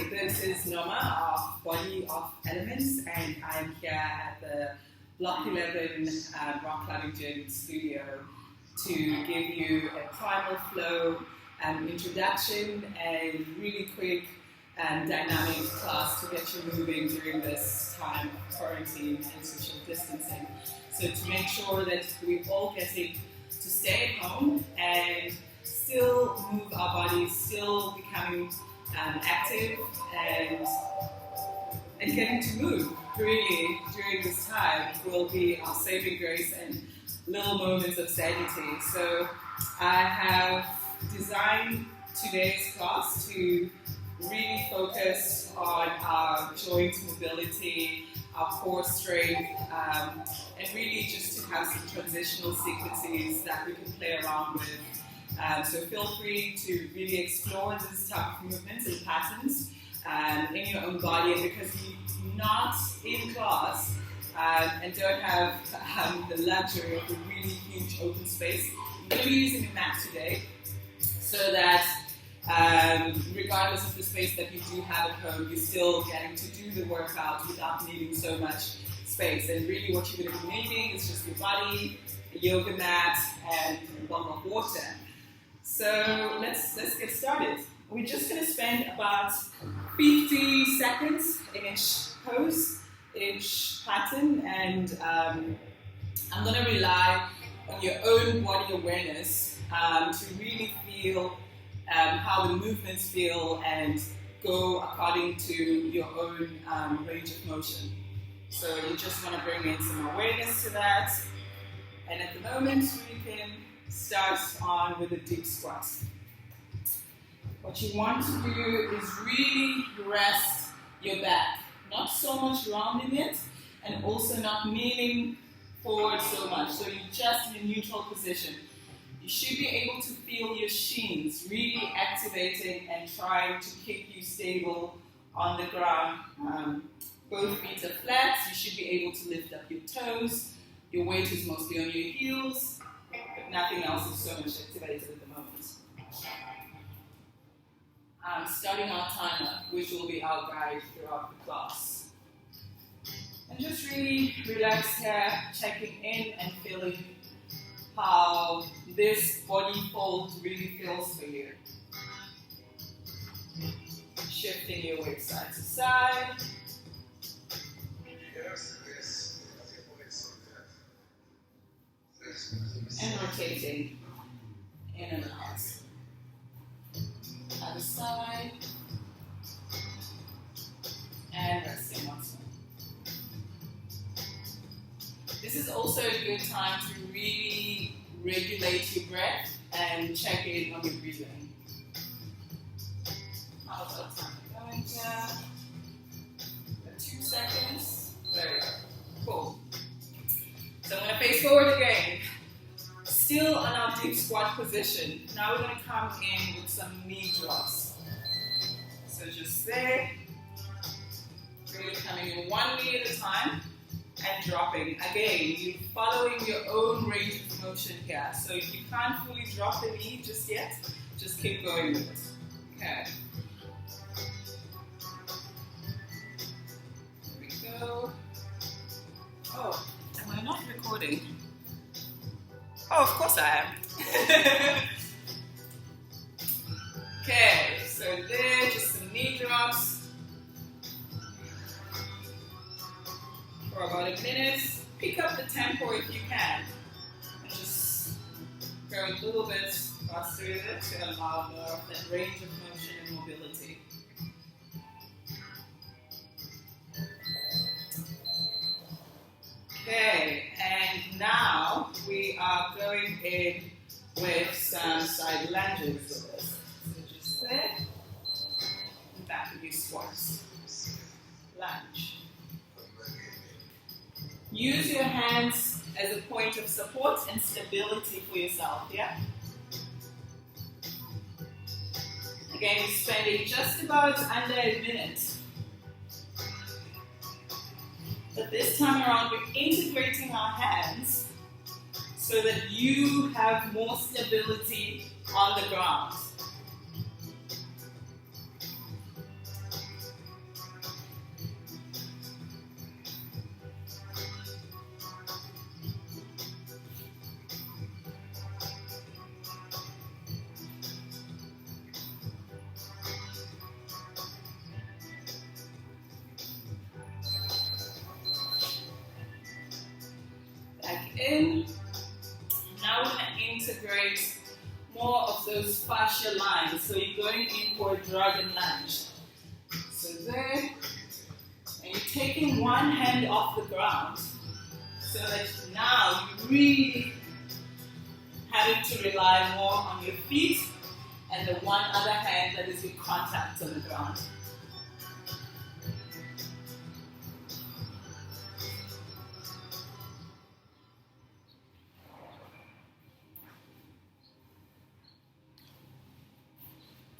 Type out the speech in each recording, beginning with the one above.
this is Noma of Body of Elements, and I'm here at the Bloc 11 Rock Climbing Gym studio to give you a primal flow introduction and really quick and dynamic class to get you moving during this time of quarantine and social distancing. So to make sure that we're all getting to stay at home and still move our bodies, still becoming active and getting to move really during this time will be our saving grace and little moments of sanity. So I have designed today's class to really focus on our joint mobility, our core strength, and really just to have some transitional sequences that we can play around with. So feel free to really explore this type of movements and patterns in your own body, and because you're not in class and don't have the luxury of a really huge open space, I'm going to be using a mat today so that regardless of the space that you do have at home, you're still getting to do the workout without needing so much space. And really what you're going to be needing is just your body, a yoga mat, and a bottle of water. So let's get started. We're just going to spend about 50 seconds in each pose, each pattern, and I'm going to rely on your own body awareness to really feel how the movements feel and go according to your own range of motion. So you just want to bring in some awareness to that, and at the moment we can start on with a deep squat. What you want to do is really rest your back, not so much rounding it and also not leaning forward so much. So you're just in a neutral position. You should be able to feel your shins really activating and trying to keep you stable on the ground. Both feet are flat. You should be able to lift up your toes. Your weight is mostly on your heels, but nothing else is so much activated at the moment. I'm starting our timer, which will be our guide throughout the class. And just really relax here, checking in and feeling how this body fold really feels for you. Shifting your weight side to side. And rotating in and out. Other side. And resting once more. This is also a good time to really regulate your breath and check in on your breathing. How's our time going here? 2 seconds. There we go. Cool. So I'm going to face forward again. Still on our deep squat position. Now we're going to come in with some knee drops. So just there. Really coming in one knee at a time and dropping. Again, you're following your own range of motion here. So if you can't fully drop the knee just yet, just keep going with it. Okay. Here we go. Oh, am I not recording? Oh, of course I am. Okay, so there, just some knee drops for about a minute. Pick up the tempo if you can, and just go a little bit faster with it to allow more of that range of motion and mobility. Okay, and now we are going in with some side lunges with this. So just there, and back of your squats. Lunge. Use your hands as a point of support and stability for yourself, yeah? Again, we're spending just about under a minute. But this time around, we're integrating our hands so that you have more stability on the ground. in. Now we're going to integrate more of those fascia lines. So you're going in for a dragon lunge. So there, and you're taking one hand off the ground so that now you really having to rely more on your feet and the one other hand that is in contact on the ground.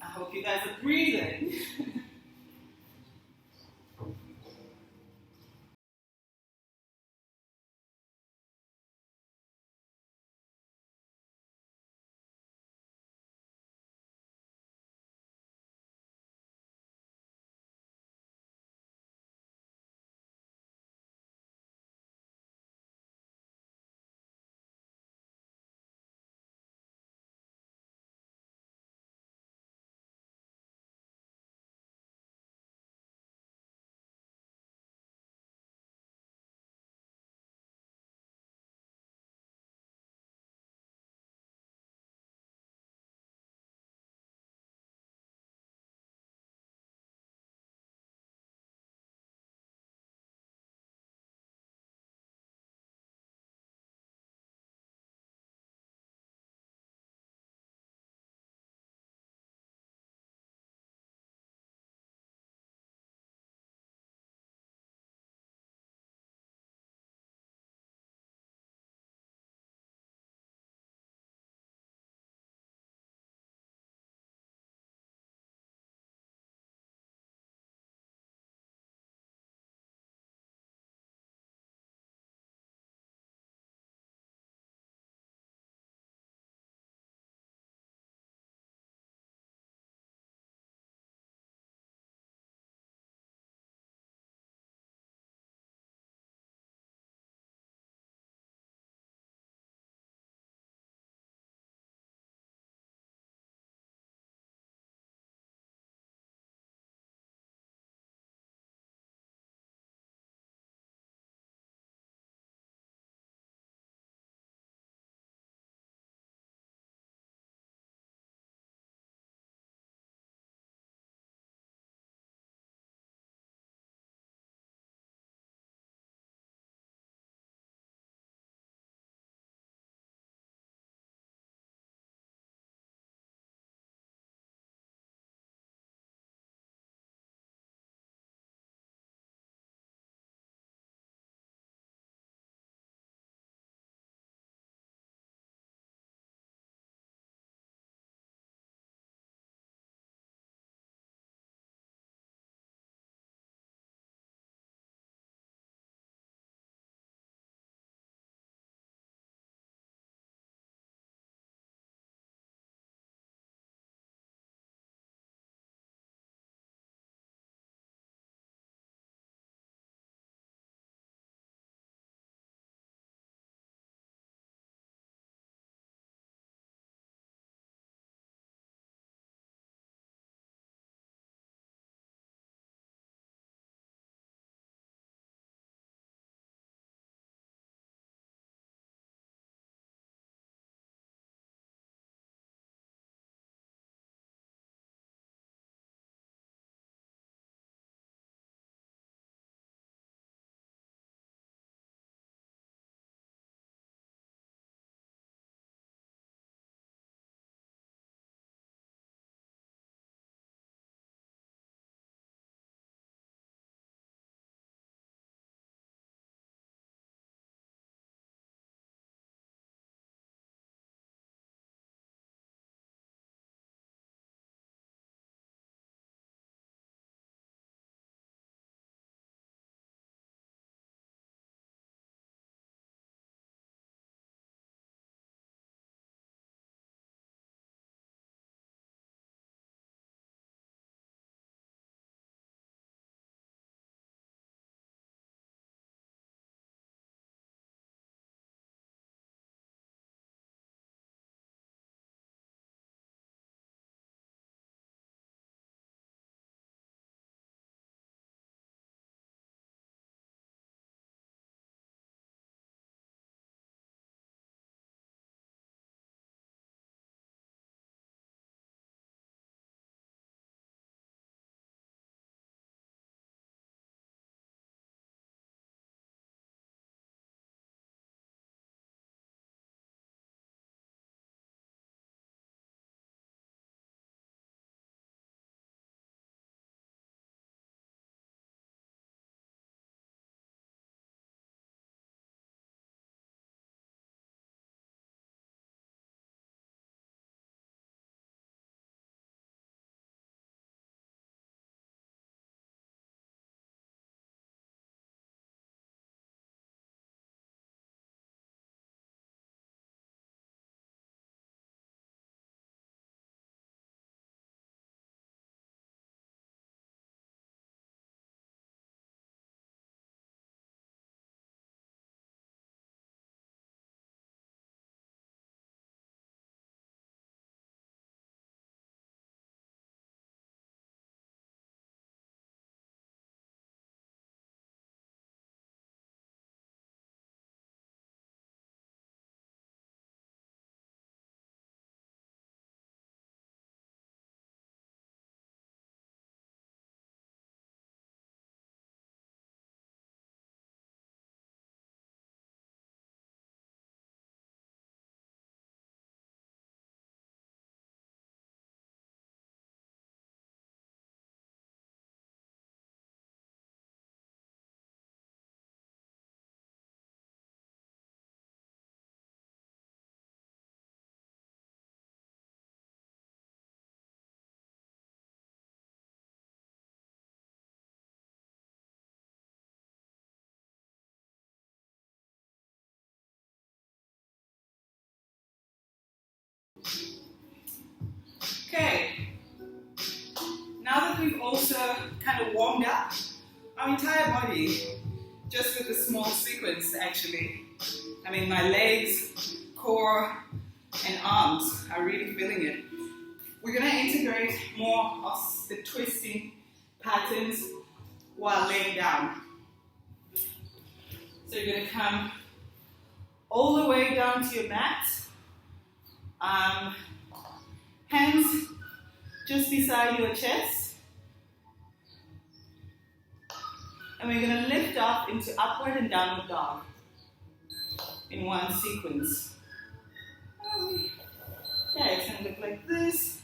I hope you guys are breathing. now that we've also kind of warmed up our entire body, just with a small sequence actually. I mean, my legs, core, and arms are really feeling it. We're going to integrate more of the twisting patterns while laying down. So you're going to come all the way down to your mat. Hands just beside your chest. And we're going to lift up into upward and downward dog in one sequence. Yeah, it's going to look like this.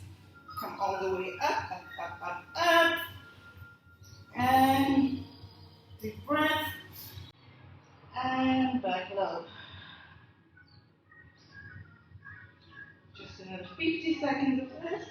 Come all the way up, up, up, up, up. And deep breath. And back low. Just another 50 seconds of this.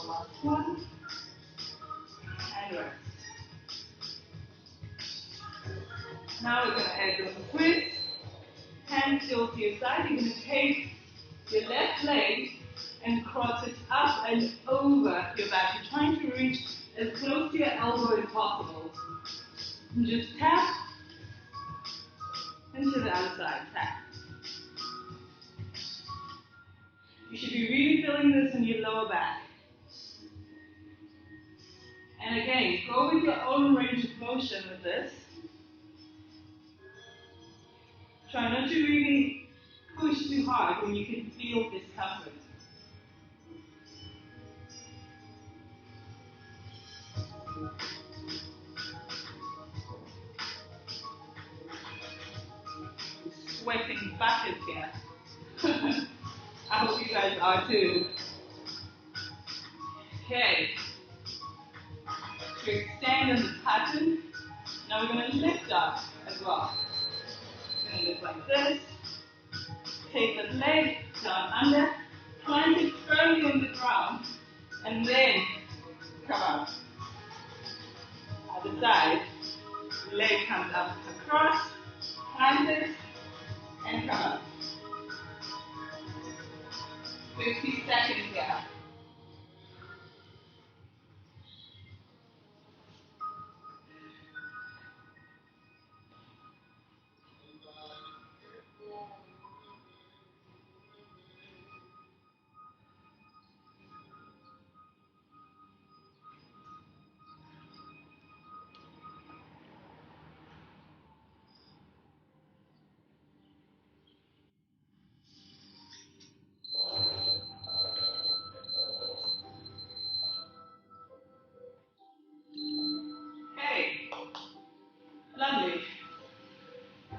Last one. And rest. Now we're going to add a twist. Hands still to your side. You're going to take your left leg and cross it up and over your back. You're trying to reach as close to your elbow as possible. And just tap into the other side. Tap. You should be really feeling this in your lower back. And again, go with your own range of motion with this. Try not to really push too hard when you can feel discomfort. Sweating buckets here. I hope you guys are too. Okay. To extend on the pattern, now we're going to lift up as well. We're going to lift like this. Take the leg down under, plant it firmly on the ground, and then come up. Other side, leg comes up across, plant it, and come up. 50 seconds here. Lovely.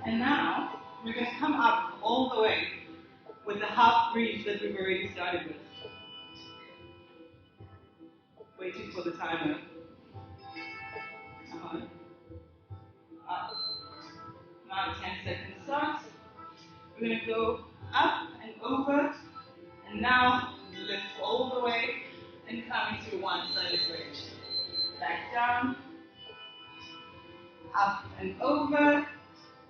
And now we're going to come up all the way with the half breeze that we've already started with. Waiting for the timer. Come on. Up. Now 10 seconds starts. We're going to go up and over, and now lift all the way and come into one-sided bridge. Back down, up and over,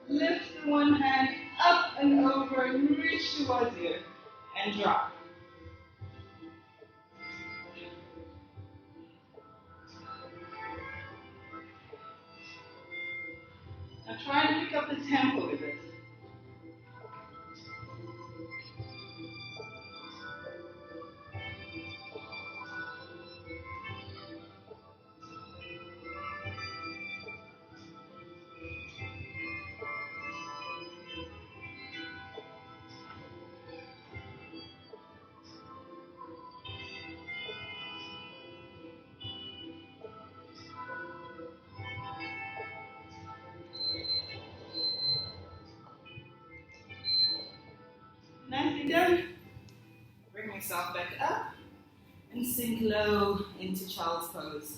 lift the one hand up and over and reach towards you, and drop. Now try and pick up the tempo with it. Nicely done. yourself back up and sink low into child's pose.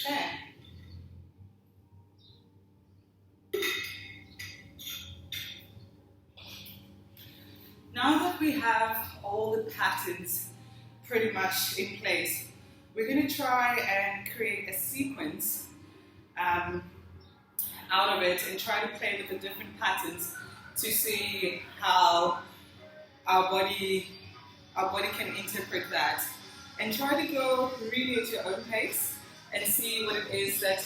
Okay. Now that we have all the patterns pretty much in place, we're going to try and create a sequence out of it and try to play with the different patterns to see how our body can interpret that, and try to go really at your own pace and see what it is that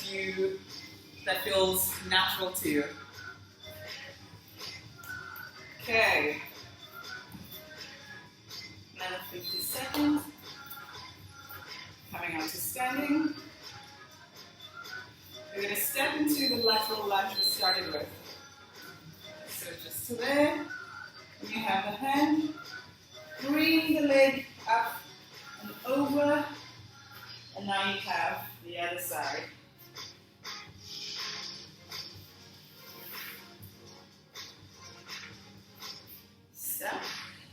feels natural to you. Okay. Another 50 seconds. Coming out to standing. We're going to step into the lateral lunge we started with. So just to there. And you have the hand. Bring the leg up and over. And now you have the other side. Step.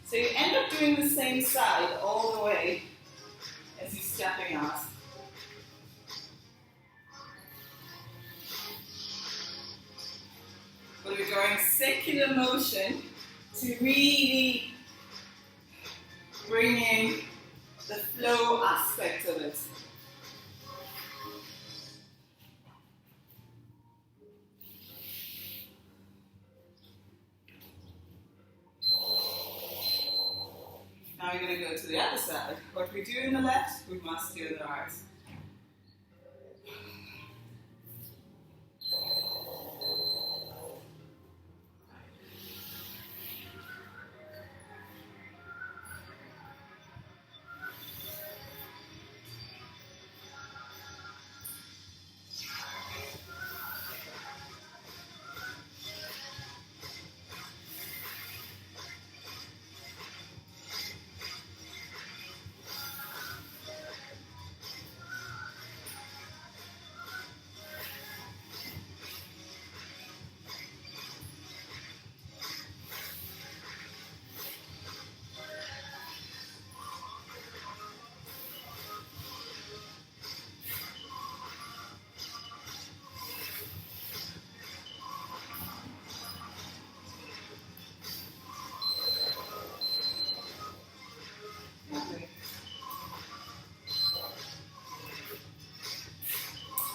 So you end up doing the same side all the way as you're stepping out. But we're going circular motion to really bring in the flow aspect of it. Now we're going to go to the other side. What we do in the left, we must do in the right.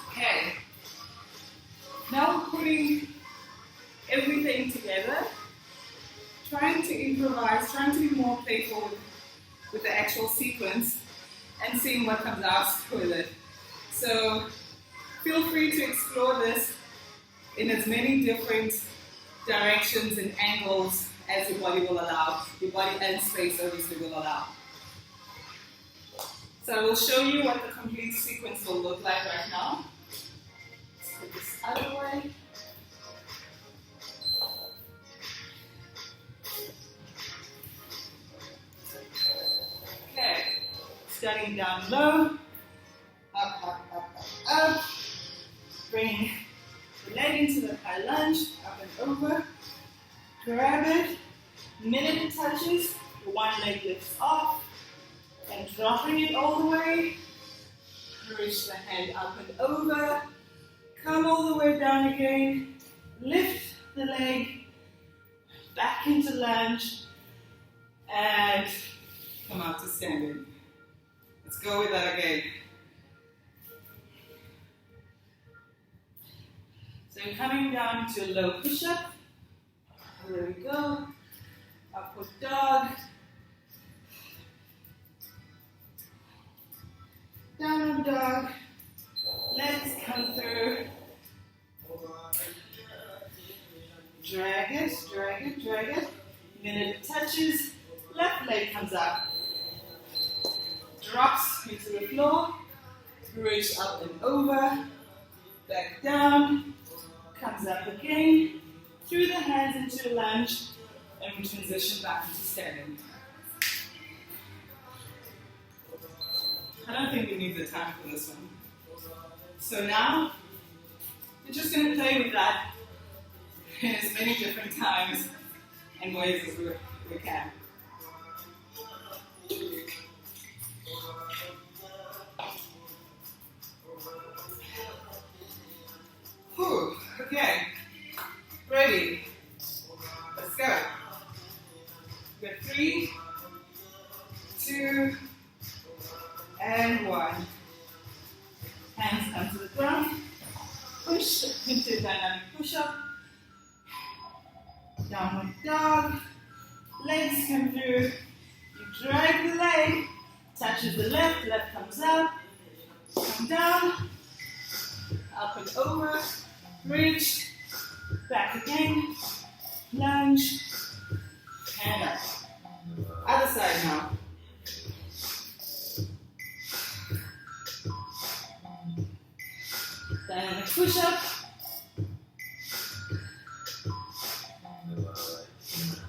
Okay, now putting everything together, trying to improvise, trying to be more playful with the actual sequence and seeing what comes out with it. So feel free to explore this in as many different directions and angles as your body will allow, your body and space obviously will allow. So I will show you what the complete sequence will look like right now. Let's put this out of the way. Okay, starting down low, up, up, up, up, up, bringing the leg into the high lunge, up and over, grab it, minute it touches, the one leg lifts off, and dropping it all the way, reach the hand up and over, come all the way down again, lift the leg, back into lunge, and come out to standing. Let's go with that again. So you're coming down to a low push-up. There we go. Upward dog. Downward dog. Legs come through. Drag it, drag it, drag it. Minute it touches, left leg comes up. Drops into the floor. Reach up and over. Back down. Comes up again. Through the hands into a lunge. And we transition back into standing. I don't think we need the time for this one. So now, we're just going to play with that in as many different times and ways as we can. Whew, okay, ready, let's go. We've got 3, 2, and 1. Hands come to the ground, push into dynamic push-up, downward dog, legs come through, you drag the leg, touches the left comes up, come down, up and over, reach, back again, lunge, and up. Other side now. Dynamic push-up.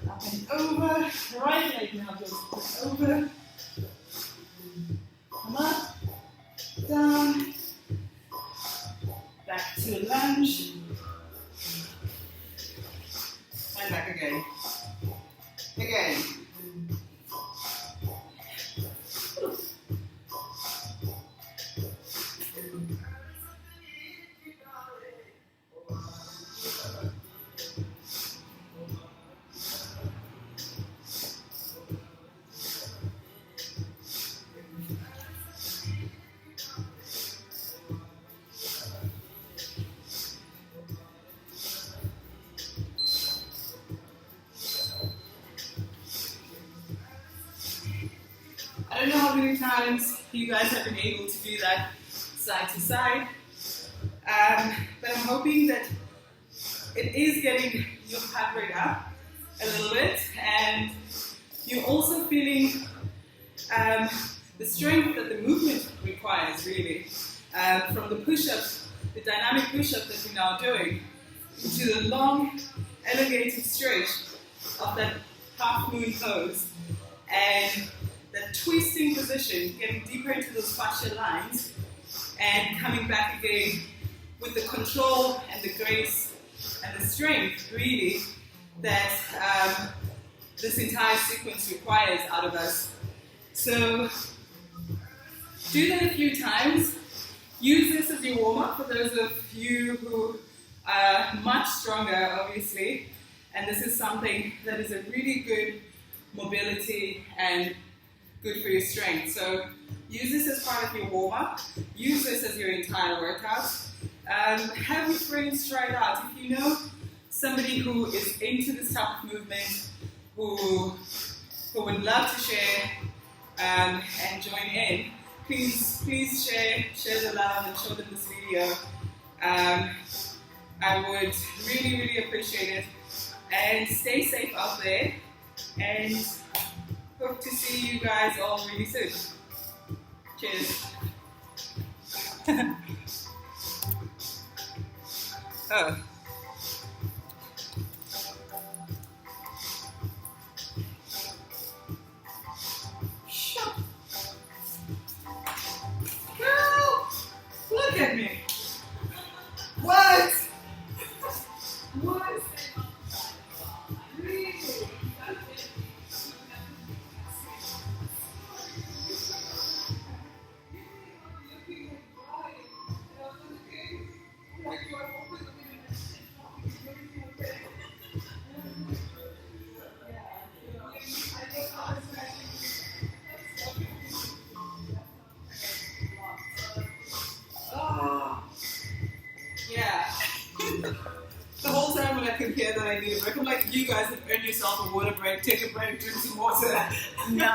Up and over. Right leg now goes over. Come up, down, back to lunge, and back again. Again. I don't know how many times you guys have been able to do that side to side, but I'm hoping that it is getting your heart rate up a little bit, and you're also feeling the strength that the movement requires, really, from the push-ups, the dynamic push-up that we're now doing, into the long, elongated stretch of that half moon pose, and that twisting position, getting deeper into those fascia lines, and coming back again with the control and the grace and the strength, really, that this entire sequence requires out of us. So do that a few times. Use this as your warm-up for those of you who are much stronger, obviously, and this is something that is a really good mobility and good for your strength. So use this as part of your warm-up. Use this as your entire workout. Have your friends try it out. If you know somebody who is into this type of movement, who would love to share and join in, please share the love and show them this video. I would really appreciate it. And stay safe out there, and hope to see you guys all really soon. Cheers. Oh. Girl, look at me. What? What? Really? Yeah. The whole time when I could hear that I need a break, I'm like, you guys have earned yourself a water break, take a break, drink some water. Nice.